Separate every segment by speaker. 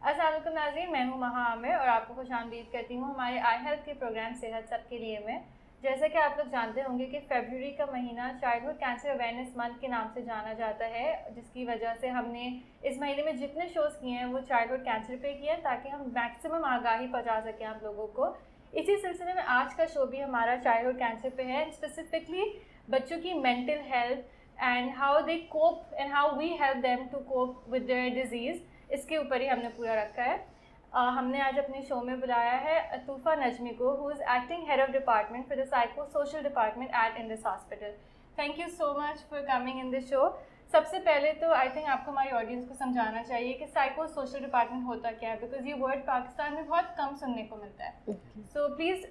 Speaker 1: अस्सलाम वालेकुम नाज़रीन, मैं हूँ महा आमिर और आपको खुशामदीद करती हूँ हमारे आई हेल्थ के प्रोग्राम सेहत सबके लिए में। जैसा कि आप लोग जानते होंगे कि फरवरी का महीना चाइल्डहुड कैंसर अवेयरनेस मंथ के नाम से जाना जाता है, जिसकी वजह से हमने इस महीने में जितने शोज़ किए हैं वो चाइल्डहुड कैंसर पे किए हैं ताकि हम मैक्सिमम आगाही पहुँचा सकें आप लोगों को। इसी सिलसिले में आज का शो भी हमारा चाइल्डहुड कैंसर पे है, स्पेसिफिकली बच्चों की mental health and how they cope and how we help them to cope with their disease, इसके ऊपर ही हमने पूरा रखा है। हमने आज अपने शो में बुलाया है अतूफ़ा नजमी को, who is acting head of department for the psycho social department at Indus hospital. Thank you so much for coming in this show. सबसे पहले तो आई थिंक आपको हमारी ऑडियंस को समझाना चाहिए कि साइको सोशल डिपार्टमेंट होता क्या है, बिकॉज ये वर्ड पाकिस्तान में बहुत कम सुनने को मिलता है। सो प्लीज़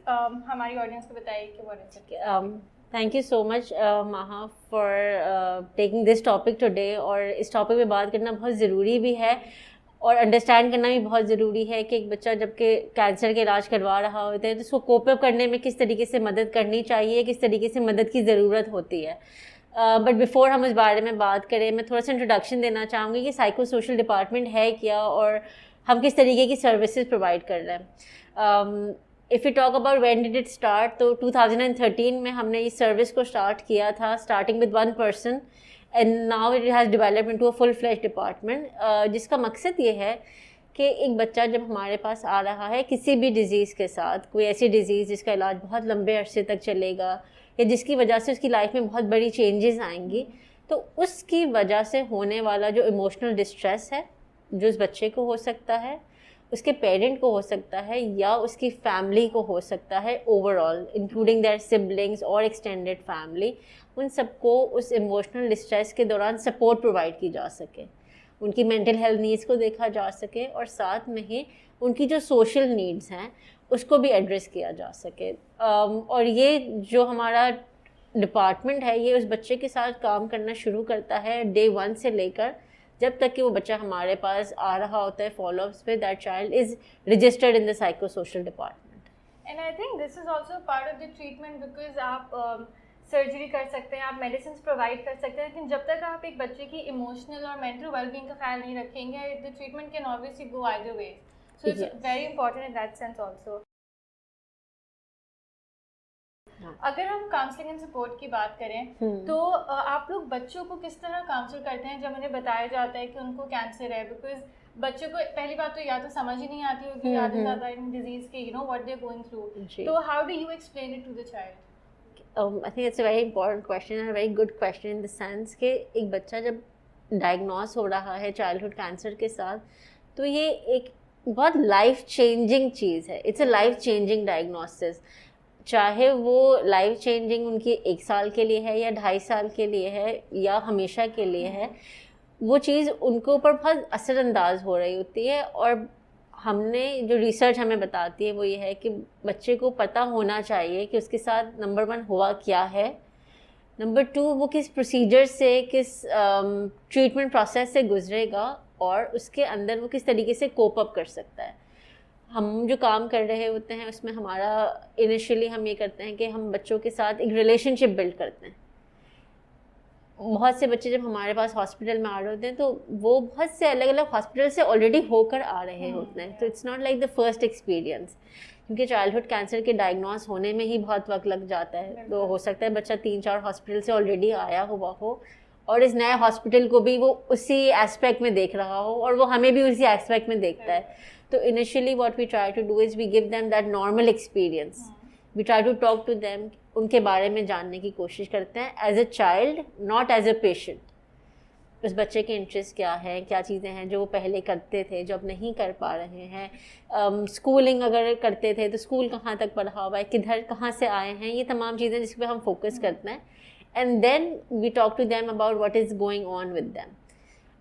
Speaker 1: हमारी ऑडियंस को बताइए कि what is it.
Speaker 2: Thank you so much Maha for taking this topic today. और इस टॉपिक पे बात करना बहुत ज़रूरी भी है और अंडरस्टैंड करना भी बहुत ज़रूरी है कि एक बच्चा जबकि कैंसर के इलाज करवा रहा होता है तो उसको कोप अप करने में किस तरीके से मदद करनी चाहिए, किस तरीके से मदद की ज़रूरत होती है। बट बिफ़ोर हम इस बारे में बात करें, मैं थोड़ा सा इंट्रोडक्शन देना चाहूँगी कि साइको सोशल डिपार्टमेंट है क्या और हम किस तरीके की सर्विसेज प्रोवाइड कर रहे हैं। If you talk about when did it start, तो 2013 में हमने इस सर्विस को स्टार्ट किया था, starting with 1 person and now it has developed into a full fledge department, जिसका मकसद ये है कि एक बच्चा जब हमारे पास आ रहा है किसी भी डिज़ीज़ के साथ, कोई ऐसी डिज़ीज़ जिसका इलाज बहुत लंबे अरसे तक चलेगा या जिसकी वजह से उसकी लाइफ में बहुत बड़ी चेंजेस आएंगी, तो उसकी वजह से होने वाला जो इमोशनल डिस्ट्रेस है, जो उस बच्चे को हो सकता है, उसके पेरेंट को हो सकता है या उसकी फैमिली को हो सकता है, ओवरऑल इंक्लूडिंग देयर सिबलिंग्स और एक्सटेंडेड फैमिली, उन सबको उस इमोशनल डिस्ट्रेस के दौरान सपोर्ट प्रोवाइड की जा सके, उनकी मेंटल हेल्थ नीड्स को देखा जा सके और साथ में ही उनकी जो सोशल नीड्स हैं उसको भी एड्रेस किया जा सके। और ये जो हमारा डिपार्टमेंट है ये उस बच्चे के साथ काम करना शुरू करता है डे 1 से लेकर जब तक कि वो बच्चा हमारे पास आ रहा होता है फॉलोअप्स पे, that child is registered in the psycho social department.
Speaker 1: And I think this is also part of the treatment, because आप सर्जरी कर सकते हैं, आप मेडिसिन प्रोवाइड कर सकते हैं, लेकिन जब तक आप एक बच्चे की इमोशनल और मेंटल वेलबींग का ख्याल नहीं रखेंगे, the treatment can obviously go either way. So it's very important in that sense also. अगर हम काउंसलिंग एंड सपोर्ट की बात करें तो आप लोग बच्चों को किस तरह काउंसिल करते हैं जब उन्हें बताया जाता है कि उनको कैंसर है? बिकॉज बच्चों को पहली बात तो या तो समझ ही नहीं आती होगी ज़्यादा से ज़्यादा इन डिजीज़ के, you know what they are going through, तो how do you explain it to the child?
Speaker 2: I think it's a very important question and a very good question in the sense कि एक बच्चा जब diagnose हो रहा है childhood cancer के साथ तो ये एक बहुत लाइफ चेंजिंग चीज़ है। It's a life changing diagnosis, चाहे वो लाइफ चेंजिंग उनकी 1 साल के लिए है या 2.5 साल के लिए है या हमेशा के लिए है, वो चीज़ उनके ऊपर बहुत असरअंदाज हो रही होती है। और हमने जो रिसर्च हमें बताती है वो ये है कि बच्चे को पता होना चाहिए कि उसके साथ नंबर 1 हुआ क्या है, नंबर 2 वो किस प्रोसीजर से, किस ट्रीटमेंट प्रोसेस से गुजरेगा और उसके अंदर वो किस तरीके से कोप अप कर सकता है। हम जो काम कर रहे होते हैं उसमें हमारा इनिशियली हम ये करते हैं कि हम बच्चों के साथ एक रिलेशनशिप बिल्ड करते हैं। बहुत से बच्चे जब हमारे पास हॉस्पिटल में आ रहे होते हैं तो वो बहुत से अलग अलग हॉस्पिटल से ऑलरेडी होकर आ रहे होते हैं, तो it's not like the first experience, क्योंकि चाइल्डहुड कैंसर के डायग्नोस होने में ही बहुत वक्त लग जाता है। तो हो सकता है बच्चा 3-4 हॉस्पिटल से ऑलरेडी आया हुआ हो और इस नए हॉस्पिटल को भी वो उसी एस्पेक्ट में देख रहा हो और वो हमें भी उसी एस्पेक्ट में देखता है। तो initially what we try to do is we give them that normal experience, we try to talk to them, उनके बारे में जानने की कोशिश करते हैं as a child, not as a patient. उस बच्चे के इंटरेस्ट क्या है, क्या चीज़ें हैं जो वो पहले करते थे जो अब नहीं कर पा रहे हैं, स्कूलिंग अगर करते थे तो स्कूल कहाँ तक पढ़ा हुआ है, किधर कहाँ से आए हैं, ये तमाम चीज़ें जिस पर हम फोकस करते हैं। And then we talk to them about what is going on with them.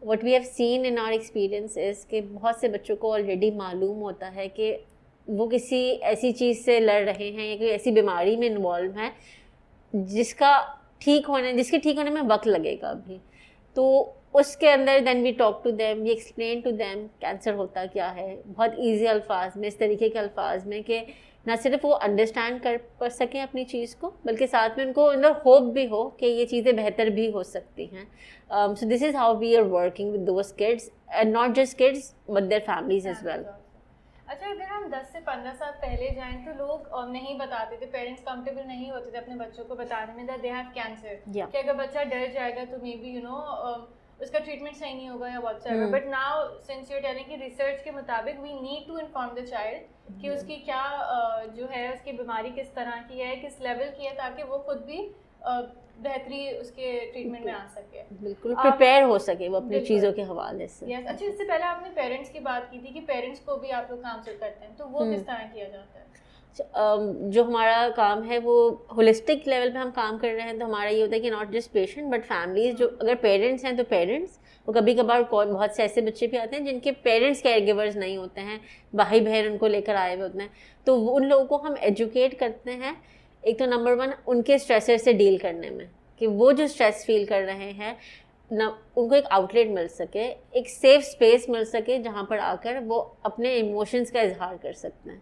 Speaker 2: What we have seen in our experience is कि बहुत से बच्चों को ऑलरेडी मालूम होता है कि वो किसी ऐसी चीज़ से लड़ रहे हैं या कोई ऐसी बीमारी में इन्वॉल्व हैं जिसके ठीक होने में वक्त लगेगा अभी। तो उसके अंदर then we talk to them, we explain to them cancer होता क्या है, बहुत इजी अल्फाज में, इस तरीके के अल्फाज में कि ना सिर्फ वो अंडरस्टैंड कर सकें अपनी चीज़ को, बल्कि साथ में उनको अंदर होप भी हो कि ये चीज़ें बेहतर भी हो सकती हैं. So this is how we are working with those kids, and not just kids but their families as well.
Speaker 1: अच्छा, अगर हम 10 से 15 साल पहले जाएं तो लोग नहीं बताते थे, पेरेंट्स कंफर्टेबल नहीं होते थे अपने बच्चों को बताने में दैट दे हैव कैंसर, कि अगर बच्चा डर जाएगा तो मे बी उसका ट्रीटमेंट सही नहीं होगा या whatsoever. But now since you are telling कि रिसर्च के मुताबिक we need to inform the child कि उसकी क्या जो है उसकी बीमारी किस तरह की है, किस लेवल की है, ताकि वो खुद भी बेहतरी उसके ट्रीटमेंट में आ सके,
Speaker 2: बिल्कुल प्रिपेयर हो सके वो अपनी चीज़ों के हवाले से.
Speaker 1: यस. अच्छा, इससे पहले आपने पेरेंट्स की बात की थी कि पेरेंट्स को भी आप लोग काउंसिल करते हैं, तो वो किस तरह किया जाता है?
Speaker 2: जो हमारा काम है वो होलिस्टिक लेवल पे हम काम कर रहे हैं, तो हमारा ये होता है कि not just patient but families. जो अगर पेरेंट्स हैं तो पेरेंट्स, वो कभी कभार बहुत से ऐसे बच्चे भी आते हैं जिनके पेरेंट्स केयर गिवर्स नहीं होते हैं, भाई बहन उनको लेकर आए हुए होते हैं, तो उन लोगों को हम एजुकेट करते हैं. एक तो नंबर 1 उनके स्ट्रेसर से डील करने में, कि वो जो स्ट्रेस फील कर रहे हैं ना, उनको एक आउटलेट मिल सके, एक सेफ स्पेस मिल सके जहाँ पर आकर वो अपने इमोशंस का इजहार कर सकते हैं.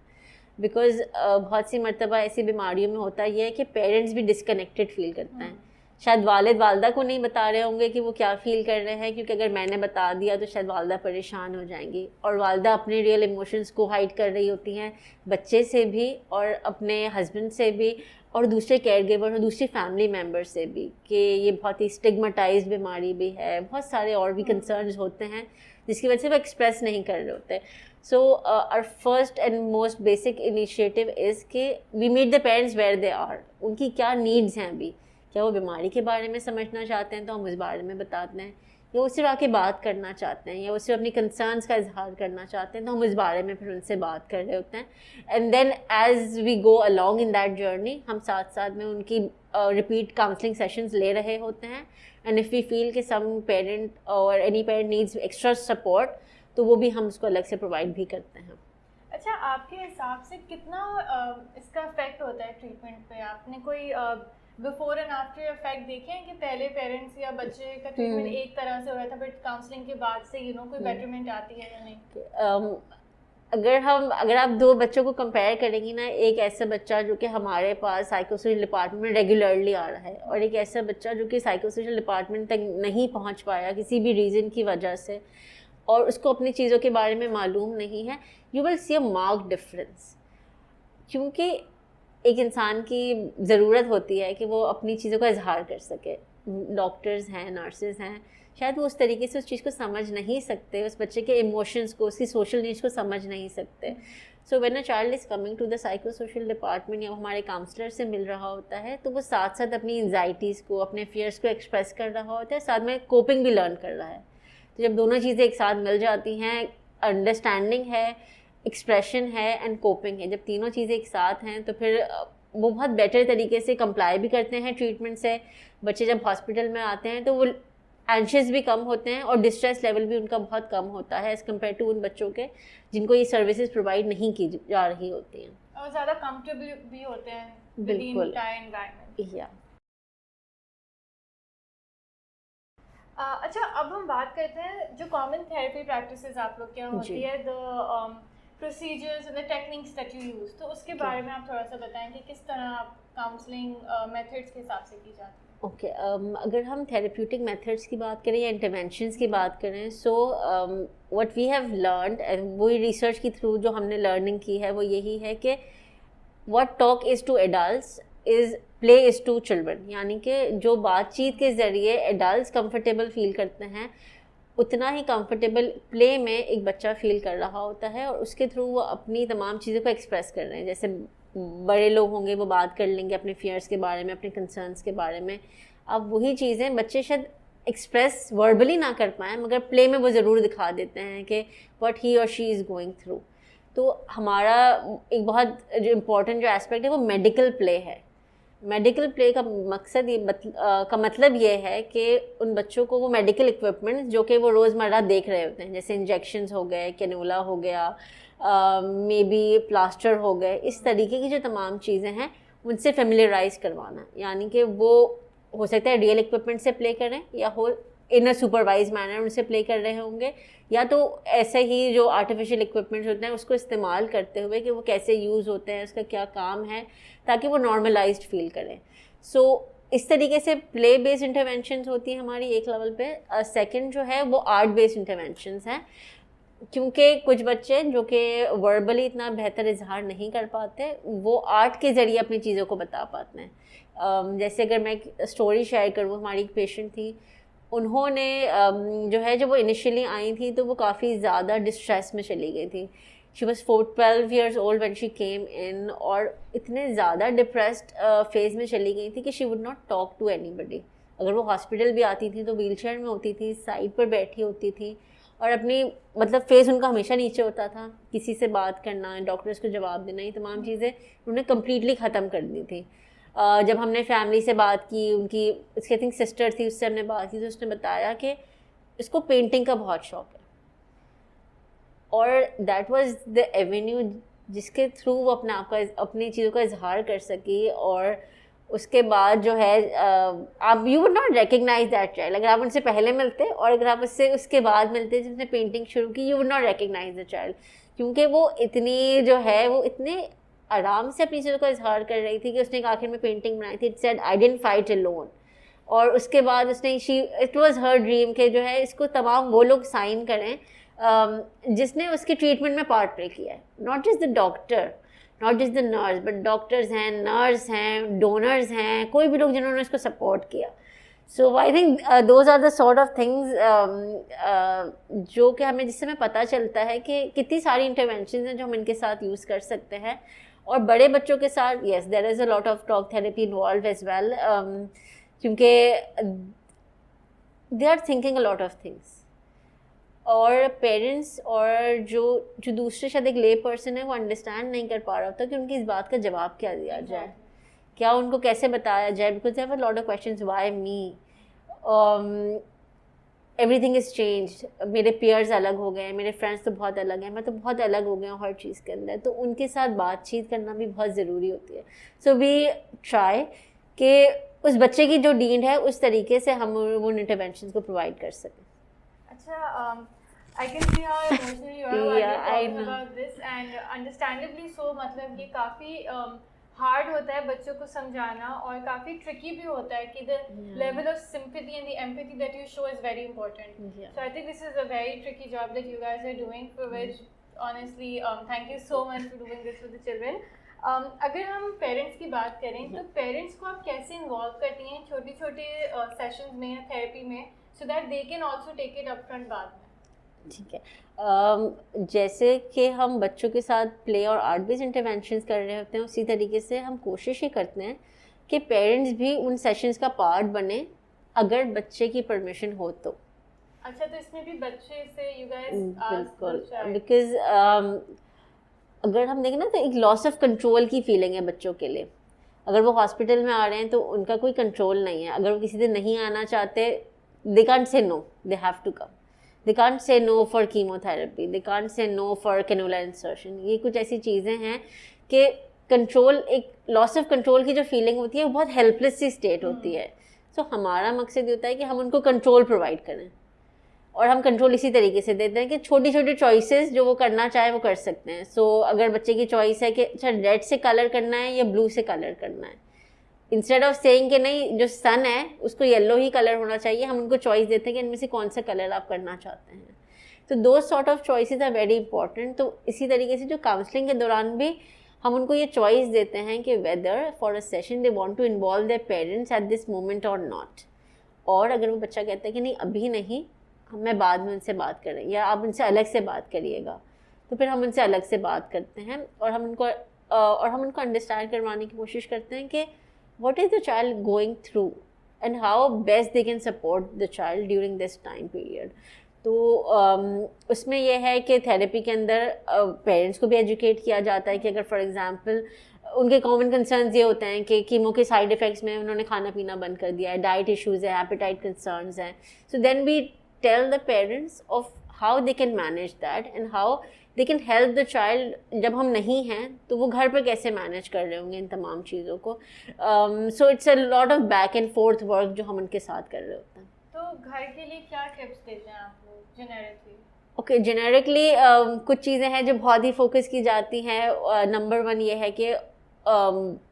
Speaker 2: बिकॉज बहुत सी मरतबा ऐसी बीमारियों में होता ये है कि पेरेंट्स भी डिस्कनेक्टेड फील करते हैं. शायद वालिद वालदा को नहीं बता रहे होंगे कि वो क्या फ़ील कर रहे हैं, क्योंकि अगर मैंने बता दिया तो शायद वालदा परेशान हो जाएंगी, और वालदा अपने रियल इमोशंस को हाइड कर रही होती हैं बच्चे से भी और अपने हस्बैंड से भी और दूसरे केयर गिवर और दूसरी फैमिली मेम्बर से भी, कि ये बहुत ही स्टिग्मेटाइज्ड बीमारी भी है. बहुत सारे और भी कंसर्न्स होते हैं जिसकी वजह से वो एक्सप्रेस नहीं कर रहे होते. So our first and most basic initiative is कि we meet the parents where they are. उनकी क्या needs हैं अभी, क्या वो बीमारी के बारे में समझना चाहते हैं तो हम उस बारे में बताते हैं, या वो सिर्फ आके बात करना चाहते हैं, या वो सिर्फ अपनी कंसर्न्स का इजहार करना चाहते हैं तो हम उस बारे में फिर उनसे बात कर रहे होते हैं. And then as we go along in that journey हम साथ साथ में उनकी रिपीट काउंसलिंग सेशंस ले रहे होते हैं. एंड इफ़ वी फील कि सम पेरेंट और any parent needs extra support, तो वो भी हम उसको अलग से प्रोवाइड भी करते हैं.
Speaker 1: अच्छा, आपके हिसाब से कितना इसका इफेक्ट होता है ट्रीटमेंट पे? आपने कोई बिफोर एंड आफ्टर इफेक्ट देखे हैं कि पहले पेरेंट्स या बच्चे का ट्रीटमेंट एक तरह से हो रहा था बट काउंसलिंग के बाद से कोई बेटरमेंट आती है या नहीं?
Speaker 2: अगर आप 2 बच्चों को कंपेयर करेंगी ना, एक ऐसा बच्चा जो कि हमारे पास साइकोसोशल डिपार्टमेंट में रेगुलरली आ रहा है और एक ऐसा बच्चा जो कि साइकोसोशल डिपार्टमेंट तक नहीं पहुंच पाया किसी भी रीज़न की वजह से और उसको अपनी चीज़ों के बारे में मालूम नहीं है, you will see a marked difference. क्योंकि एक इंसान की ज़रूरत होती है कि वो अपनी चीज़ों का इजहार कर सके. डॉक्टर्स हैं, नर्सेज हैं, शायद वो उस तरीके से उस चीज़ को समझ नहीं सकते, उस बच्चे के इमोशंस को, उसकी सोशल नीड्स को समझ नहीं सकते. So when a child is coming to the psychosocial department या हमारे काउंसलर से मिल रहा होता है, तो वो साथ साथ अपनी एंजाइटीज़ को, अपने फियर्स को एक्सप्रेस कर रहा होता है, साथ में कोपिंग भी लर्न कर रहा है. तो जब दोनों चीज़ें एक साथ मिल जाती हैं, अंडरस्टैंडिंग है, एक्सप्रेशन है एंड कोपिंग है, जब तीनों चीज़ें एक साथ हैं तो फिर वो बहुत बेटर तरीके से कंप्लाई भी करते हैं ट्रीटमेंट से. बच्चे जब हॉस्पिटल में आते हैं तो वो एंशियस भी कम होते हैं और डिस्ट्रेस लेवल भी उनका बहुत कम होता है एज़ कम्पेयर टू उन बच्चों के जिनको ये सर्विसेज प्रोवाइड नहीं की जा रही होती हैं,
Speaker 1: और ज़्यादा कंफर्टेबल भी होते हैं.
Speaker 2: बिल्कुल.
Speaker 1: या अच्छा, अब हम बात करते हैं जो कॉमन थेरेपी प्रैक्टिसेस आप लोग क्या होती है, the procedures and the techniques that you use, तो उसके बारे में आप थोड़ा सा बताएं कि किस तरह आप काउंसलिंग मेथड्स के हिसाब से की जाती है.
Speaker 2: ओके, अगर हम थेरेप्यूटिक मेथड्स की बात करें या इंटरवेंशंस की बात करें, so what we have learned, and वही रिसर्च के थ्रू जो हमने लर्निंग की है वो यही है कि what talk is to adults is play is to children. यानी कि जो बातचीत के ज़रिए एडल्ट्स कंफर्टेबल फील करते हैं, उतना ही कंफर्टेबल प्ले में एक बच्चा फील कर रहा होता है और उसके थ्रू वो अपनी तमाम चीज़ों को एक्सप्रेस कर रहे हैं. जैसे बड़े लोग होंगे वो बात कर लेंगे अपने फियर्स के बारे में, अपने कंसर्न्स के बारे में. अब वही चीज़ें बच्चे शायद एक्सप्रेस वर्बली ना कर पाएँ मगर प्ले में वो ज़रूर दिखा देते हैं कि व्हाट ही और शी इज़ गोइंग थ्रू. तो हमारा एक बहुत जो इम्पोर्टेंट जो एस्पेक्ट है वो मेडिकल प्ले है. मेडिकल प्ले का मकसद का मतलब ये है कि उन बच्चों को वो मेडिकल इक्विपमेंट जो कि वो रोज़मर्रा देख रहे होते हैं, जैसे इंजेक्शंस हो गए, कैनुला हो गया, मे बी प्लास्टर हो गए, इस तरीके की जो तमाम चीज़ें हैं उनसे फेमिलियराइज करवाना. यानी कि वो हो सकता है रियल इक्विपमेंट से प्ले करें या हो इन अ सुपरवाइज मैनर उनसे प्ले कर रहे होंगे, या तो ऐसे ही जो आर्टिफिशियल इक्विपमेंट्स होते हैं उसको इस्तेमाल करते हुए कि वो कैसे यूज़ होते हैं, उसका क्या काम है, ताकि वो नॉर्मलाइज्ड फील करें. सो इस तरीके से प्ले बेस्ड इंटरवेंशंस होती हैं हमारी एक लेवल पे. सेकंड जो है वो आर्ट बेस्ड इंटरवेंशंस हैं, क्योंकि कुछ बच्चे जो कि वर्बली इतना बेहतर इजहार नहीं कर पाते, वो आर्ट के ज़रिए अपनी चीज़ों को बता पाते हैं. जैसे अगर मैं एक स्टोरी शेयर करूँ, हमारी एक पेशेंट थी, उन्होंने जो है जब वो इनिशियली आई थी तो वो काफ़ी ज़्यादा डिस्ट्रेस में चली गई थी. She was 12 years old when she came in, और इतने ज़्यादा डिप्रेस्ड फेज में चली गई थी कि she would not talk to anybody. अगर वो हॉस्पिटल भी आती थी तो व्हीलचेयर में होती थी, साइड पर बैठी होती थी, और अपनी मतलब फेस उनका हमेशा नीचे होता था. किसी से बात करना, डॉक्टर्स को जवाब देना, ये तमाम चीज़ें उन्होंने कम्प्लीटली ख़त्म कर दी थी. जब हमने फैमिली से बात की, उनकी उसकी आई थिंक सिस्टर थी, उससे हमने बात की, तो उसने बताया कि इसको पेंटिंग का बहुत शौक है, और दैट वाज द एवेन्यू जिसके थ्रू वो अपने आप का अपनी चीज़ों का इजहार कर सकी. और उसके बाद जो है आप you would not recognise that child. अगर आप उनसे पहले मिलते और अगर आप उससे उसके बाद मिलते जिसने पेंटिंग शुरू की, you would not recognise the child, क्योंकि वो इतनी जो है वो इतने आराम से अपनी चीज़ों का इजहार कर रही थी कि उसने एक आखिर में पेंटिंग बनाई थी, it said I didn't fight alone. और उसके बाद उसने इट वाज हर ड्रीम के जो है इसको तमाम वो लोग साइन करें जिसने उसके ट्रीटमेंट में पार्ट प्ले किया है. Not just the doctor, not just the nurse, but doctors हैं, नर्स हैं, डोनर्स हैं, कोई भी लोग जिन्होंने उसको सपोर्ट किया. So I think those are the sort of things जो कि हमें जिससे हमें पता चलता है कि कितनी सारी इंटरवेंशन हैं जो हम इनके साथ यूज़ कर सकते हैं. और बड़े बच्चों के साथ yes there is a lot of talk therapy involved as well, क्योंकि they are thinking a lot of things. और पेरेंट्स और जो दूसरे शायद एक ले पर्सन है वो अंडरस्टैंड नहीं कर पा रहा होता कि उनकी इस बात का जवाब क्या दिया जाए, क्या उनको कैसे बताया जाए, because they have a lot of questions, why me, everything is changed, मेरे पेयर्स अलग हो गए हैं, मेरे फ्रेंड्स तो बहुत अलग हैं, मैं तो बहुत अलग हो गया हूँ हर चीज़ के अंदर. तो उनके साथ बातचीत करना भी बहुत ज़रूरी होती है. सो वी ट्राई कि उस बच्चे की जो नीड है उस तरीके से हम उन इंटरवेंशन को प्रोवाइड कर सकें.
Speaker 1: अच्छा, I can see how emotional you are while
Speaker 2: Yeah,
Speaker 1: you're
Speaker 2: I
Speaker 1: talking
Speaker 2: know.
Speaker 1: about this, and understandably so. मतलब ये काफ़ी हार्ड होता है बच्चों को समझाना, और काफ़ी ट्रिकी भी होता है कि the level of sympathy and the empathy that you show is very important. So I think this is a very tricky job that you guys are doing, for which honestly thank you so much for doing this with the children. अगर हम parents की बात करें तो parents को आप कैसे involve करती हैं छोटे छोटे सेशंस में या थेरेपी में, so that they can also take it up front बाद में?
Speaker 2: ठीक है. जैसे कि हम बच्चों के साथ प्ले और आर्ट बेस्ड इंटरवेंशंस कर रहे होते हैं, उसी तरीके से हम कोशिश ही करते हैं कि पेरेंट्स भी उन सेशंस का पार्ट बने, अगर बच्चे की परमिशन हो तो.
Speaker 1: अच्छा, तो इसमें भी बच्चे से यू गाइस
Speaker 2: बिल्कुल, बिकॉज अगर हम देखें ना तो एक लॉस ऑफ कंट्रोल की फीलिंग है बच्चों के लिए. अगर वो हॉस्पिटल में आ रहे हैं तो उनका कोई कंट्रोल नहीं है. अगर वो किसी दिन नहीं आना चाहते, they can't say no, they have to come. They can't say no for chemotherapy, they can't say no for cannula insertion. ये कुछ ऐसी चीज़ें हैं कि कंट्रोल, एक लॉस ऑफ कंट्रोल की जो फीलिंग होती है वो बहुत हेल्पलेस सी स्टेट होती है. सो हमारा मकसद ये होता है कि हम उनको कंट्रोल प्रोवाइड करें, और हम कंट्रोल इसी तरीके से देते हैं कि छोटी छोटी चॉइसेस जो वो करना चाहे वो कर सकते हैं. सो अगर बच्चे की चॉइस है कि अच्छा रेड से कलर करना है या ब्लू से कलर करना है, इंस्टेड ऑफ सेइंग कि नहीं जो सन है उसको येलो ही कलर होना चाहिए, हम उनको चॉइस देते हैं कि इनमें से कौन सा कलर आप करना चाहते हैं. तो दो sort of choices are very important. तो इसी तरीके से जो काउंसलिंग के दौरान भी हम उनको ये चॉइस देते हैं कि whether for a session they want to involve their parents at this moment और नॉट. और अगर वो बच्चा कहता है कि नहीं अभी नहीं, मैं बाद में उनसे बात करें या आप उनसे अलग से बात करिएगा, तो फिर हम उनसे अलग से बात करते हैं और हम उनको अंडरस्टैंड करवाने की कोशिश करते हैं कि what is the child going through and how best they can support the child during this time period. तो उसमें यह है कि थेरेपी के अंदर पेरेंट्स को भी एजुकेट किया जाता है कि अगर फॉर एग्जांपल उनके कॉमन कंसर्न्स ये होते हैं कि कीमो के साइड इफ़ेक्ट्स में उन्होंने खाना पीना बंद कर दिया है, डाइट इश्यूज़ है, एपेटाइट कंसर्न्स हैं. So then we tell the parents of how they can manage that and how they can help the child. जब हम नहीं हैं तो वो घर पर कैसे मैनेज कर रहे होंगे इन तमाम चीज़ों को. So it's a lot of back and fourth work जो हम उनके साथ कर रहे होते हैं.
Speaker 1: तो तो घर के लिए क्या टिप्स देते हैं आप लोग जेनेरिकली?
Speaker 2: ओके, जेनेरिकली कुछ चीज़ें हैं जो बहुत ही फोकस की जाती हैं। नंबर 1 ये है कि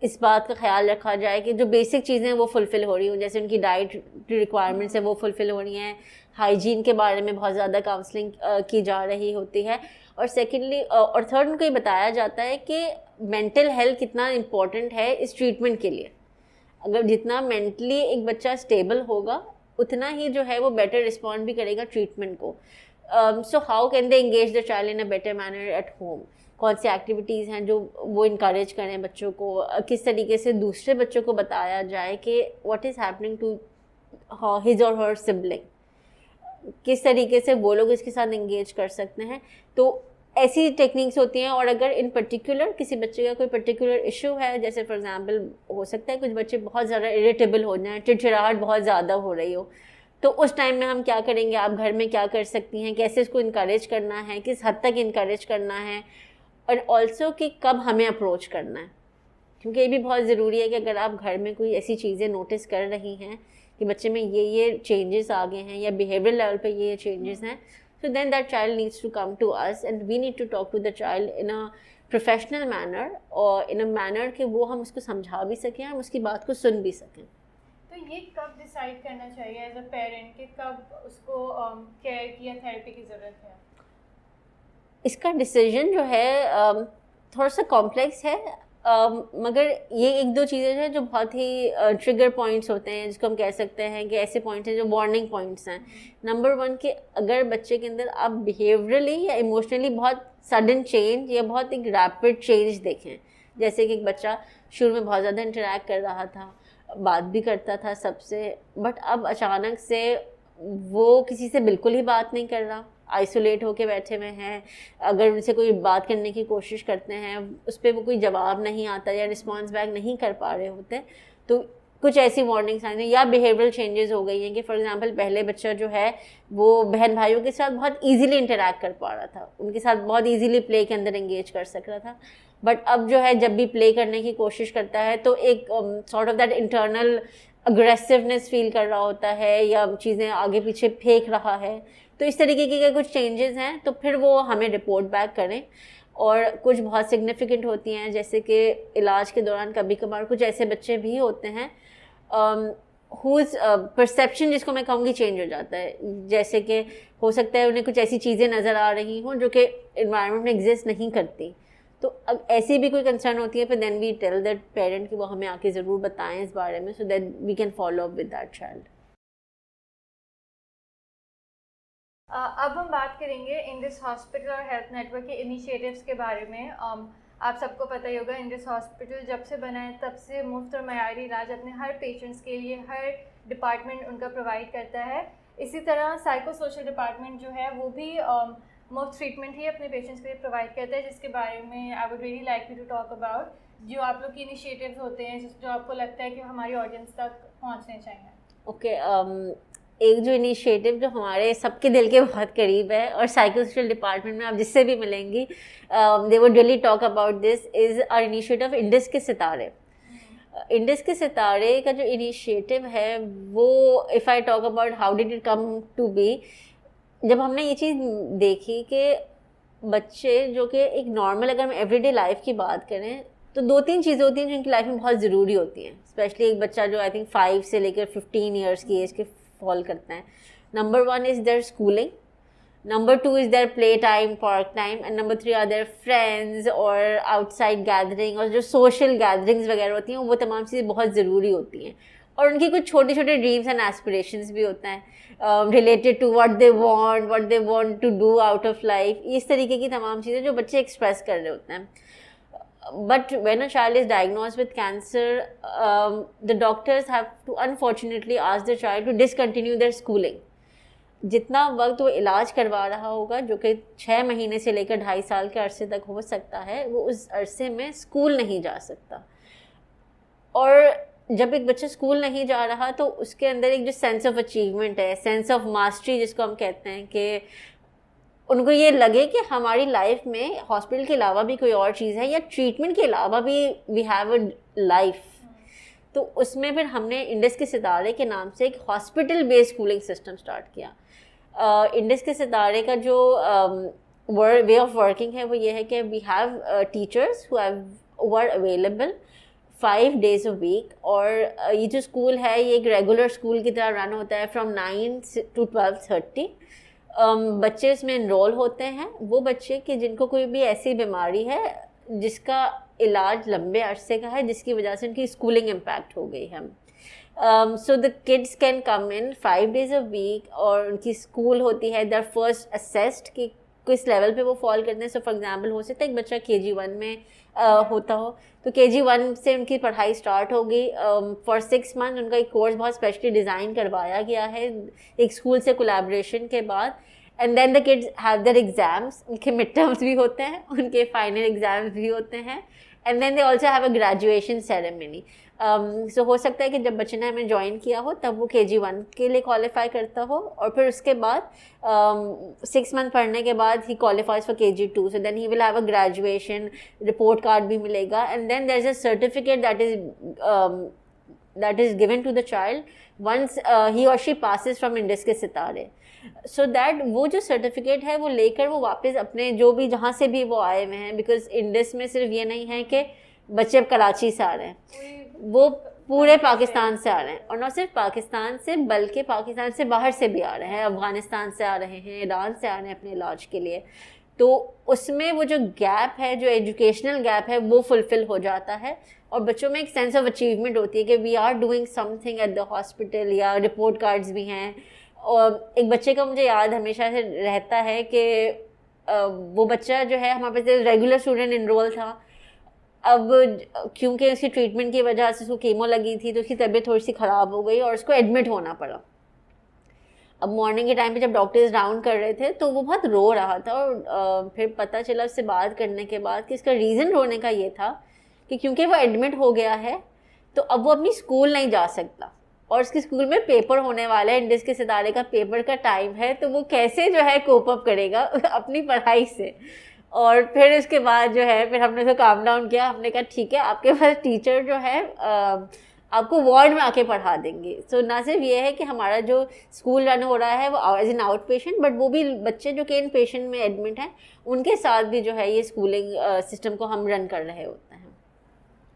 Speaker 2: इस बात का ख्याल रखा जाए कि जो बेसिक चीज़ें हैं वो फुलफ़िल हो रही हों, जैसे उनकी डाइट रिक्वायरमेंट्स है वो फुलफ़िल हो रही हैं, हाइजीन के बारे में बहुत ज़्यादा काउंसलिंग की जा रही होती है, और सेकेंडली और थर्ड उनको ये बताया जाता है कि मेंटल हेल्थ कितना इम्पोर्टेंट है इस ट्रीटमेंट के लिए। अगर जितना मेंटली एक बच्चा स्टेबल होगा उतना ही जो है वो बेटर रिस्पॉन्ड भी करेगा ट्रीटमेंट को। So how can they engage the child in a better manner at home, कौन सी एक्टिविटीज़ हैं जो वो इनकरेज करें बच्चों को, किस तरीके से दूसरे बच्चों को बताया जाए कि what is happening to his और हर सिबलिंग, किस तरीके से वो लोग इसके साथ एंगेज कर सकते हैं। तो ऐसी टेक्निक्स होती हैं। और अगर इन पर्टिकुलर किसी बच्चे का कोई पर्टिकुलर इशू है, जैसे फॉर एग्जांपल हो सकता है कुछ बच्चे बहुत ज़्यादा इरिटेबल हो जाएं, चिड़चिड़ाहट बहुत ज़्यादा हो रही हो, तो उस टाइम में हम क्या करेंगे, आप घर में क्या कर सकती हैं, कैसे इसको इनकरेज करना है, किस हद तक इनकरेज करना है, और ऑल्सो कि कब हमें अप्रोच करना है। क्योंकि ये भी बहुत ज़रूरी है कि अगर आप घर में कोई ऐसी चीज़ें नोटिस कर रही हैं कि बच्चे में ये चेंजेस आ गए हैं या बिहेवियर लेवल पे ये चेंजेस हैं, so then that child needs to come to us and we need to talk to the child in a professional manner और in a manner कि वो हम उसको समझा भी सकें, हम उसकी बात को सुन भी सकें।
Speaker 1: तो ये कब डिसाइड करना चाहिए एज अ पेरेंट कि कब उसको केयर की या थेरेपी की ज़रूरत है?
Speaker 2: इसका डिसीजन जो है थोड़ा सा कॉम्प्लेक्स है, मगर ये एक दो चीज़ें हैं जो बहुत ही ट्रिगर पॉइंट्स होते हैं, जिसको हम कह सकते हैं कि ऐसे पॉइंट्स हैं जो वार्निंग पॉइंट्स हैं। नंबर 1 कि अगर बच्चे के अंदर आप बिहेवियरली या इमोशनली बहुत सडन चेंज या बहुत एक रैपिड चेंज देखें, जैसे कि एक बच्चा शुरू में बहुत ज़्यादा इंटरेक्ट कर रहा था, बात भी करता था सबसे, बट अब अचानक से वो किसी से बिल्कुल ही बात नहीं कर रहा, आइसोलेट होके बैठे हुए हैं, अगर उनसे कोई बात करने की कोशिश करते हैं उस पर वो कोई जवाब नहीं आता या रिस्पॉन्स बैक नहीं कर पा रहे होते, तो कुछ ऐसी वार्निंग साइन है। या बिहेवियरल चेंजेस हो गई हैं कि फॉर एग्जांपल पहले बच्चा जो है वो बहन भाइयों के साथ बहुत इजीली इंटरेक्ट कर पा रहा था, उनके साथ बहुत इजीली प्ले के अंदर एंगेज कर सक रहा था, बट अब जो है जब भी प्ले करने की कोशिश करता है तो एक sort of that internal aggressiveness feel कर रहा होता है या चीज़ें आगे पीछे फेंक रहा है। तो इस तरीके के कुछ चेंजेस हैं तो फिर वो हमें रिपोर्ट बैक करें। और कुछ बहुत सिग्निफिकेंट होती हैं, जैसे कि इलाज के दौरान कभी कभार कुछ ऐसे बच्चे भी होते हैं हुज परसेप्शन, जिसको मैं कहूँगी, चेंज हो जाता है, जैसे कि हो सकता है उन्हें कुछ ऐसी चीज़ें नज़र आ रही हों जो कि इन्वायरमेंट में एग्जिस्ट नहीं करती। तो अब ऐसी भी कोई कंसर्न होती है फिर then we tell that parent कि वो हमें आके ज़रूर बताएं इस बारे में, so that we can follow up with that child.
Speaker 1: अब हम बात करेंगे इंडिस हॉस्पिटल और हेल्थ नेटवर्क के इनिशिएटिव्स के बारे में। आप सबको पता ही होगा इंडिस हॉस्पिटल जब से बना है तब से मुफ्त और मयारी इलाज अपने हर पेशेंट्स के लिए हर डिपार्टमेंट उनका प्रोवाइड करता है। इसी तरह साइको सोशल डिपार्टमेंट जो है वो भी मुफ्त ट्रीटमेंट ही अपने पेशेंट्स के लिए प्रोवाइड करता है, जिसके बारे में I would really like you to talk about, जो आप लोग के इनिशिएटिव्स होते हैं जो आपको लगता है कि हमारी ऑडियंस तक पहुँचने चाहिए।
Speaker 2: ओके, एक जो इनिशिएटिव जो हमारे सबके दिल के बहुत करीब है और साइको सोशल डिपार्टमेंट में आप जिससे भी मिलेंगी they would really talk about this, is our initiative Indus के सितारे। इंडिस के सितारे का जो इनिशिएटिव है वो, if I talk about how did it come to be, जब हमने ये चीज़ देखी कि बच्चे जो कि एक नॉर्मल, अगर हम एवरीडे लाइफ की बात करें तो 2-3 चीज़ें होती हैं जो इनकी लाइफ में बहुत ज़रूरी होती हैं, स्पेशली एक बच्चा जो आई थिंक 5 से लेकर 15 ईयर्स की एज के फॉल करते हैं। Number 1 is their schooling, number 2 is their play time, park time, and number 3 are their friends और आउटसाइड गैदरिंग, और जो सोशल गैदरिंग्स वगैरह होती हैं वो तमाम चीज़ें बहुत ज़रूरी होती हैं। और उनकी कुछ छोटे छोटे ड्रीम्स एंड एस्पिरेशंस भी होते हैं related to what they want to do out of life, इस तरीके की तमाम चीज़ें जो बच्चे एक्सप्रेस कर रहे होते हैं। But when a child is diagnosed with cancer, the doctors have to unfortunately ask the child to discontinue their schooling. जितना वक्त वो इलाज करवा रहा होगा, जो कि 6 महीने से लेकर 2.5 साल के अरसे तक हो सकता है, वो उस अरसे में स्कूल नहीं जा सकता। और जब एक बच्चा स्कूल नहीं जा रहा तो उसके अंदर एक जो सेंस ऑफ अचीवमेंट है, सेंस ऑफ मास्टरी जिसको हम कहते हैं, कि उनको ये लगे कि हमारी लाइफ में हॉस्पिटल के अलावा भी कोई और चीज़ है या ट्रीटमेंट के अलावा भी वी हैव अ लाइफ, तो उसमें फिर हमने इंडस के सितारे के नाम से एक hospital based schooling system start किया। इंडस के सितारे का जो वे ऑफ वर्किंग है वो ये है कि we have teachers who are available 5 days a week, और ये जो स्कूल है ये एक रेगुलर स्कूल की तरह रन होता है फ्रॉम 9 to 12:30। बच्चे इसमें इनरोल होते हैं, वो बच्चे कि जिनको कोई भी ऐसी बीमारी है जिसका इलाज लंबे अरसे का है, जिसकी वजह से उनकी स्कूलिंग इम्पैक्ट हो गई है। So the kids can come in 5 days a week, और उनकी स्कूल होती है दर फर्स्ट असेस्ड कि किस लेवल पे वो फॉल करते हैं। सो फॉर एग्जांपल हो सकता है एक बच्चा KG1 में होता हो, तो KG1 से उनकी पढ़ाई स्टार्ट होगी। फॉर 6 months उनका एक कोर्स बहुत स्पेशली डिज़ाइन करवाया गया है एक स्कूल से कोलैबोरेशन के बाद। And then the kids have their exams, उनके मिड टर्म्स भी होते हैं, उनके फाइनल एग्जाम्स भी होते हैं, and then they also have a graduation ceremony. So हो सकता है कि जब बच्चे ने हमें ज्वाइन किया हो तब वो KG1 के लिए क्वालिफाई करता हो, और फिर उसके बाद 6 months पढ़ने के बाद ही qualifies for KG2, so then he will have a graduation, report card भी मिलेगा, and then there is a certificate that is given to the child once he और शी पासिस फ्रॉम इंडस के सितारे। So that वो जो certificate है वो लेकर वो वापस अपने जो भी जहाँ से भी वो आए हुए हैं, बिकॉज इंडस में सिर्फ ये नहीं है कि बच्चे कराची से आ रहे हैं, वो पूरे पाकिस्तान से आ रहे हैं, और न सिर्फ पाकिस्तान से बल्कि पाकिस्तान से बाहर से भी आ रहे हैं, अफ़गानिस्तान से आ रहे हैं, ईरान से आ रहे हैं अपने इलाज के लिए। तो उसमें वो जो गैप है, जो एजुकेशनल गैप है, वो फुलफ़िल हो जाता है, और बच्चों में एक सेंस ऑफ अचीवमेंट होती है कि we are doing something at the hospital, या रिपोर्ट कार्ड्स भी हैं। और एक बच्चे का मुझे याद हमेशा से रहता है कि वो बच्चा जो है हमारे पास रेगुलर स्टूडेंट इनरोल था, अब क्योंकि उसकी ट्रीटमेंट की वजह से उसको कीमो लगी थी तो उसकी तबीयत थोड़ी सी ख़राब हो गई और उसको एडमिट होना पड़ा। अब मॉर्निंग के टाइम पे जब डॉक्टर्स राउंड कर रहे थे तो वो बहुत रो रहा था, और फिर पता चला उससे बात करने के बाद कि इसका रीज़न रोने का ये था कि क्योंकि वो एडमिट हो गया है तो अब वो अपनी स्कूल नहीं जा सकता, और उसके स्कूल में पेपर होने वाला है, इंडस के सितारे का पेपर का टाइम है, तो वो कैसे जो है कोप अप करेगा अपनी पढ़ाई से। और फिर इसके बाद जो है फिर हमने उसको काम डाउन किया, हमने कहा ठीक है आपके पास टीचर जो है आपको वार्ड में आके पढ़ा देंगे। सो ना सिर्फ ये है कि हमारा जो स्कूल रन हो रहा है वो as an outpatient, but वो भी बच्चे जो कि इन पेशेंट में एडमिट हैं उनके साथ भी जो है ये स्कूलिंग सिस्टम को हम रन कर रहे होते हैं।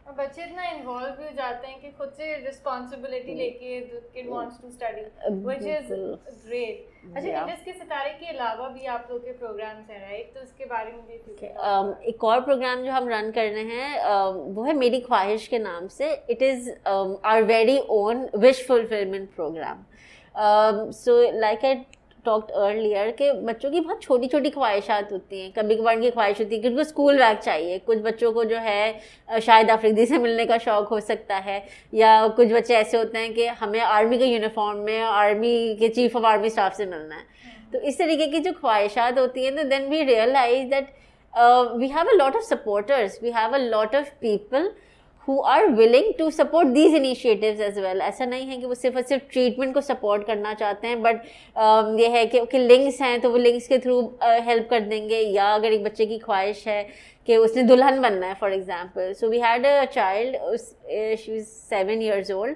Speaker 1: और बच्चे इतना इन्वॉल्व भी हो जाते हैं कि खुद से रिस्पॉन्सिबिलिटी लेके the kid wants to study, which is great. अच्छा, इंडस के सितारे के अलावा भी आप लोग के प्रोग्राम्स हैं राइट, तो उसके बारे में भी
Speaker 2: एक और प्रोग्राम जो हम रन कर रहे हैं वो है मेरी ख्वाहिश के नाम से। It is our very own wish fulfilment programme. So like I talked earlier के बच्चों की बहुत छोटी छोटी ख्वाहिशात होती हैं। कभी कभार की ख्वाहिश होती है कि उनको स्कूल बैग चाहिए, कुछ बच्चों को जो है शायद अफरीदी से मिलने का शौक़ हो सकता है, या कुछ बच्चे ऐसे होते हैं कि हमें आर्मी के यूनिफॉर्म में आर्मी के चीफ ऑफ आर्मी स्टाफ से मिलना है। तो इस तरीके की जो ख्वाहिशात होती हैं, तो then we realise that we have a lot of supporters, we have a lot of people who are willing to support these initiatives as well। ऐसा नहीं है कि वो सिर्फ और सिर्फ ट्रीटमेंट को सपोर्ट करना चाहते हैं, बट ये है कि लिंक्स हैं तो वो लिंक्स के थ्रू हेल्प कर देंगे, या अगर एक बच्चे की ख्वाहिश है कि उसने दुल्हन बनना है for example. So we had a child, she was 7 years old,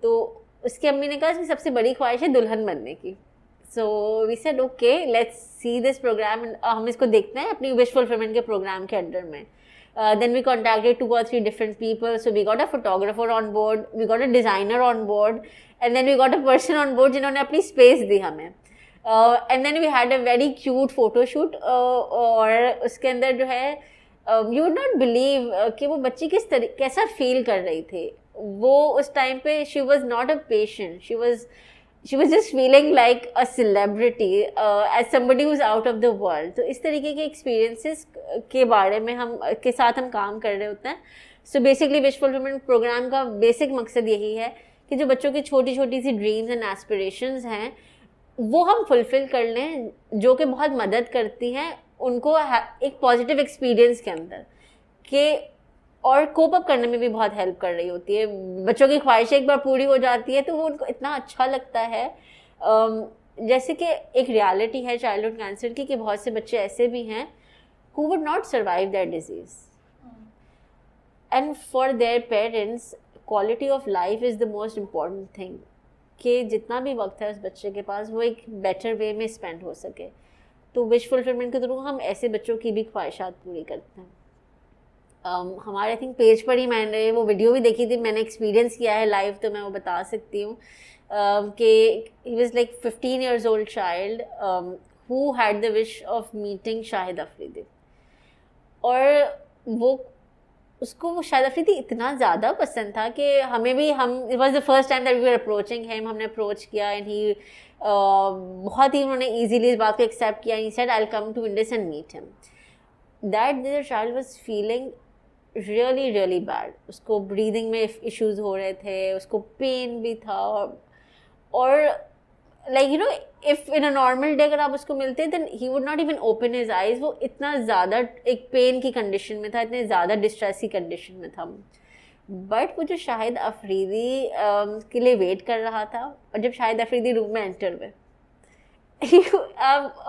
Speaker 2: तो उसकी अम्मी ने कहा कि सबसे बड़ी ख्वाहिश है दुल्हन बनने की। So we said okay let's see this programme, हम इसको देखते हैं अपनी विश फुलफिलमेंट के प्रोग्राम के अंडर में। Then we contacted 2 or 3 different people, so we got a photographer on board, we got a designer on board, and then we got a person on board जिन्होंने अपनी space दी हमें, and then we had a very cute photo shoot, और उसके अंदर जो है you would not believe कि वो बच्ची कैसा फील कर रही थी। वो उस टाइम पे she was not a patient, she was just feeling like a celebrity, as somebody who's out of the world। तो इस तरीके के experiences के बारे में के साथ हम काम कर रहे होते हैं। So basically wish fulfilment programme का बेसिक मकसद यही है कि जो बच्चों की छोटी छोटी सी ड्रीम्स एंड एस्पिरेशंस हैं वो हम फुलफिल कर लें, जो कि बहुत मदद करती हैं उनको एक पॉजिटिव एक्सपीरियंस के अंदर के, और कोप अप करने में भी बहुत हेल्प कर रही होती है। बच्चों की ख्वाहिशें एक बार पूरी हो जाती है तो वो उनको इतना अच्छा लगता है। जैसे कि एक रियलिटी है चाइल्डहुड कैंसर की कि बहुत से बच्चे ऐसे भी हैं who would not survive their disease, and for their parents quality of life is the most important thing, कि जितना भी वक्त है उस बच्चे के पास वो एक बेटर वे में स्पेंड हो सके। तो विश फुलफिलमेंट के थ्रू हम ऐसे बच्चों की भी ख्वाहिशात पूरी करते हैं। हमारे आई थिंक पेज पर ही मैंने वो वीडियो भी देखी थी, मैंने एक्सपीरियंस किया है लाइव, तो मैं वो बता सकती हूँ कि he was like 15 years old child who had the wish of meeting Shahid Afridi. और वो उसको वो शाहिद अफरीदी इतना ज़्यादा पसंद था कि हमें भी, हम it was the first time that we were approaching him, हमने अप्रोच किया एंड ही बहुत ही उन्होंने ईजीली इस बात को एक्सेप्ट किया। He said I will come to Indus and meet him. That the child was feeling really really bad. उसको ब्रीदिंग में इश्यूज हो रहे थे, उसको पेन भी था, और like you know if in a normal day अगर आप उसको मिलते then he would not even open his eyes. वो इतना ज़्यादा एक पेन की कंडीशन में था, इतने ज़्यादा डिस्ट्रेस की कंडीशन में था। बट वो जो शाहिद अफरीदी के लिए वेट कर रहा था, और जब शाहिद अफरीदी रूम में एंटर हुए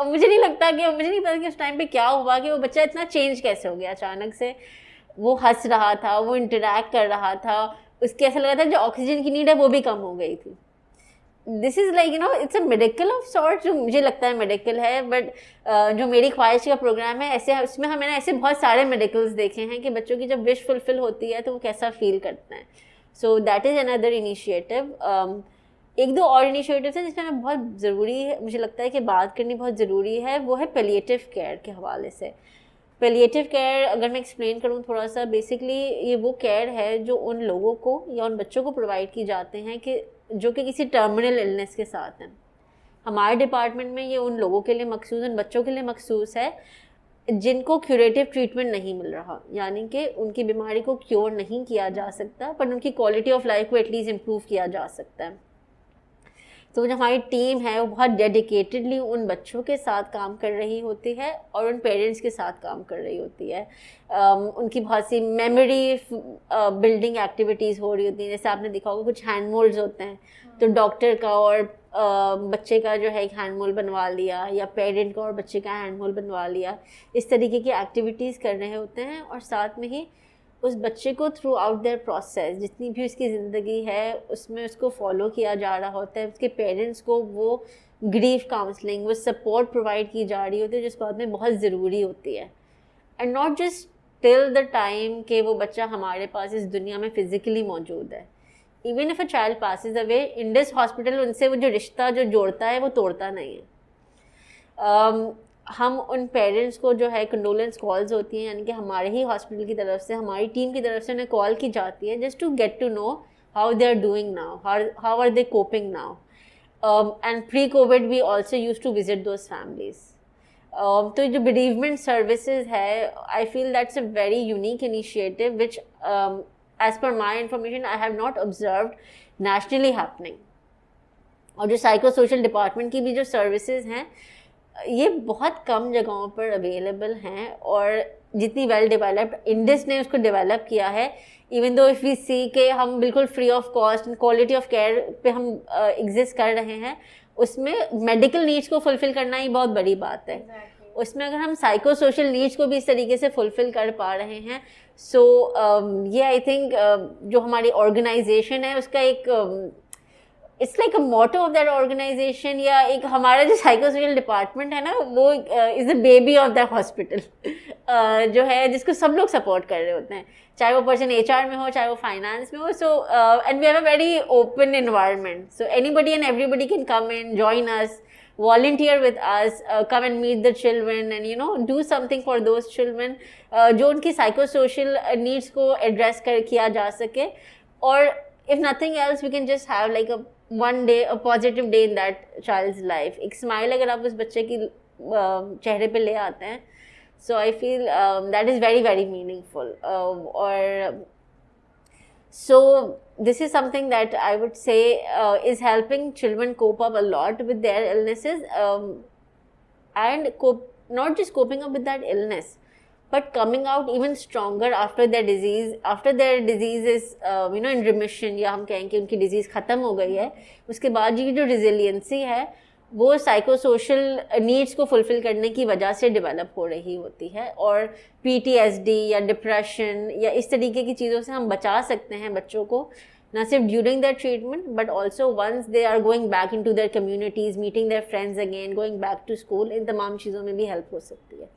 Speaker 2: मुझे नहीं पता कि उस टाइम पे क्या हुआ कि वो बच्चा इतना चेंज कैसे हो गया अचानक से। वो हंस रहा था, वो इंटरेक्ट कर रहा था, उसके ऐसा लगा था जो ऑक्सीजन की नीड है वो भी कम हो गई थी। This is like you no it's a medical of sort, जो मुझे लगता है मेडिकल है। बट जो मेरी ख्वाहिश का प्रोग्राम है, ऐसे उसमें मैंने ऐसे बहुत सारे मेडिकल्स देखे हैं कि बच्चों की जब विश फुलफिल होती है तो वो कैसा फील करते हैं। So that is another initiative. एक दो और इनिशिएटिव्स हैं जिसमें बहुत ज़रूरी है, मुझे लगता है कि बात करनी बहुत ज़रूरी है, वो है पैलिएटिव केयर के हवाले से। पैलिएटिव केयर अगर मैं एक्सप्लेन करूँ थोड़ा सा, बेसिकली ये वो केयर है जो उन लोगों को या उन बच्चों को प्रोवाइड की जाते हैं कि जो कि किसी टर्मिनल इलनेस के साथ हैं। हमारे डिपार्टमेंट में ये उन लोगों के लिए मखसूस, उन बच्चों के लिए मखसूस है जिनको क्यूरेटिव ट्रीटमेंट नहीं मिल रहा, यानी कि उनकी बीमारी को क्योर नहीं किया जा सकता पर उनकी क्वालिटी ऑफ लाइफ को एटलीस्ट इम्प्रूव किया जा सकता है। तो जो हमारी टीम है वो बहुत डेडिकेटेडली उन बच्चों के साथ काम कर रही होती है और उन पेरेंट्स के साथ काम कर रही होती है। उनकी बहुत सी मेमोरी बिल्डिंग एक्टिविटीज़ हो रही होती हैं। जैसे आपने देखा होगा कुछ हैंड मोल्ड्स होते हैं, तो डॉक्टर का और बच्चे का जो है एक हैंड मोल्ड बनवा लिया, या पेरेंट का और बच्चे का हैंड मोल्ड बनवा लिया। इस तरीके की एक्टिविटीज़ कर रहे होते हैं, और साथ में ही उस बच्चे को थ्रू आउट देयर प्रोसेस, जितनी भी उसकी ज़िंदगी है उसमें उसको फॉलो किया जा रहा होता है। उसके पेरेंट्स को वो ग्रीफ काउंसलिंग, वो सपोर्ट प्रोवाइड की जा रही होती है, जिस बात में बहुत ज़रूरी होती है। And not just till the time कि वो बच्चा हमारे पास इस दुनिया में फ़िज़िकली मौजूद है। Even if a child passes away, Indians hospital उनसे वो जो रिश्ता जो जोड़ता है वो तोड़ता नहीं है। हम उन पेरेंट्स को जो है कंडोलेंस कॉल्स होती हैं, यानी कि हमारे ही हॉस्पिटल की तरफ से, हमारी टीम की तरफ से उन्हें कॉल की जाती है just to get to know how they are doing now, how are they coping now. And pre Covid we also use to visit those families. तो जो bereavement सर्विसेज है, I feel that's a very unique initiative which as per my information I have not observed nationally happening. और जो psycho social department की भी जो services हैं ये बहुत कम जगहों पर अवेलेबल हैं, और जितनी वेल डेवलप्ड इंडिस ने उसको डेवलप किया है, इवन दो इफ़ वी सी के हम बिल्कुल free of cost quality of care पे हम एग्जिस्ट कर रहे हैं, उसमें मेडिकल नीड्स को फुलफ़िल करना ही बहुत बड़ी बात है। उसमें अगर हम साइको सोशल नीड्स को भी इस तरीके से फुलफ़िल कर पा रहे हैं, सो ये आई थिंक जो हमारी ऑर्गेनाइजेशन है उसका एक it's like a motto of that organisation, या एक हमारा जो साइकोसोशल डिपार्टमेंट है ना, वो is the baby of that hospital जो है, जिसको सब लोग सपोर्ट कर रहे होते हैं, चाहे वो पर्सन HR में हो, चाहे वो फाइनेंस में हो। So and we have a very open environment, so anybody and everybody can come and join us, volunteer with us, come and meet the children and you know do something for those children जो उनकी psychosocial needs को address किया जा सके। और if nothing else we can just have like a one day, a positive day in that child's life। एक smile अगर आप उस बच्चे की चेहरे पे ले आते हैं, so I feel that is very very meaningful। और so this is something that I would say is helping children cope up a lot with their illnesses, and not just coping up with that illness but coming out even stronger after their disease, after their disease is you know in remission, या हम कहें कि उनकी disease ख़त्म हो गई है, उसके बाद ये जो resiliency है वो साइको सोशल नीड्स को फुलफ़िल करने की वजह से डेवलप हो रही होती है। और PTSD या डिप्रेशन या इस तरीके की चीज़ों से हम बचा सकते हैं बच्चों को, ना सिर्फ during their treatment but also once they are going back into their communities, meeting their friends again, going back to school, इन तमाम चीज़ों में भी हेल्प हो सकती है।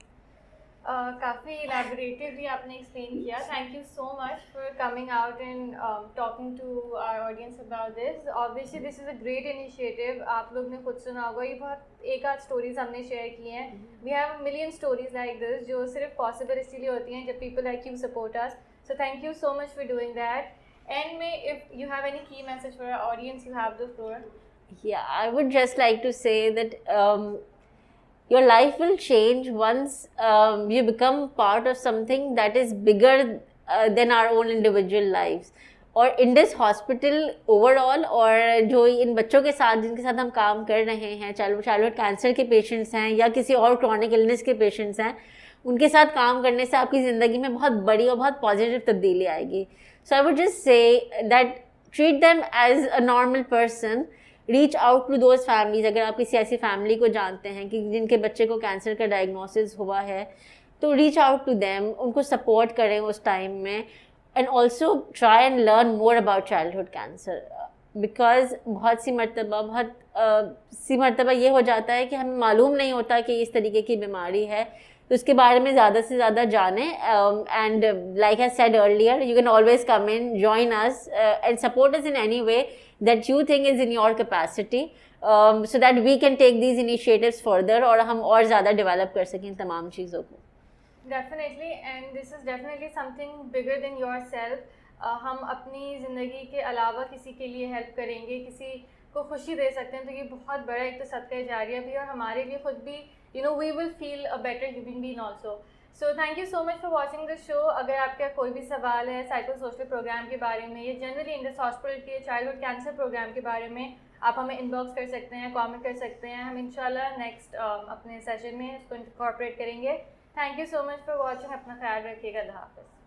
Speaker 1: काफ़ी इलेबोरेटिवली आपने एक्सप्लेन किया. Thank you so much for coming out and talking to our audience about this. Obviously this is a great initiative. आप लोग ने खुद सुना होगा, ये बहुत एक आध स्टोरीज हमने शेयर की हैं. We have million stories like this जो सिर्फ पॉसिबल इसीलिए होती हैं जब people like you support us. So thank you so much for doing that. And में if you have any key message for our audience, you have the floor.
Speaker 2: Yeah, I would just like to say that your life will change once you become part of something that is bigger than our own individual lives. और in this hospital overall, और जो इन बच्चों के साथ जिनके साथ हम काम कर रहे हैं, चाइल्डहुड कैंसर के पेशेंट्स हैं या किसी और क्रॉनिक इलनेस के पेशेंट्स हैं, उनके साथ काम करने से आपकी ज़िंदगी में बहुत बड़ी और बहुत पॉजिटिव तब्दीली आएगी. So I would just say that treat them as a normal person. Reach out to those families. अगर आप किसी ऐसी फैमिली को जानते हैं कि जिनके बच्चे को कैंसर का डायग्नोसिस हुआ है, तो रीच आउट टू देम, उनको सपोर्ट करें उस टाइम में. And also try and learn more about childhood cancer, because बहुत सी मरतबा ये हो जाता है कि हमें मालूम नहीं होता कि इस तरीके की बीमारी है. तो उसके बारे में ज़्यादा से ज़्यादा जानें. And like I said earlier, you can always come in, join us and support us in any way that you think is in your capacity, so that we can take these initiatives further और हम और ज़्यादा develop कर सकें तमाम चीज़ों को.
Speaker 1: Definitely, and this is definitely something bigger than yourself. हम अपनी ज़िंदगी के अलावा किसी के लिए हेल्प करेंगे, किसी को खुशी दे सकते हैं, तो ये बहुत बड़ा एक तो सदका जारिया भी, और हमारे लिए खुद भी we will feel a better human being also. So thank you so much for watching this show. अगर आपका कोई भी सवाल है साइको सोशल प्रोग्राम के बारे में या जनरली इंडस हॉस्पिटल के चाइल्डहुड कैंसर प्रोग्राम के बारे में, आप हमें इनबॉक्स कर सकते हैं, कमेंट कर सकते हैं. हम इंशाल्लाह नेक्स्ट अपने सेशन में इसको इनकॉर्पोरेट करेंगे. Thank you so much for watching. अपना ख्याल रखिएगा. अल्लाह हाफ़िज़.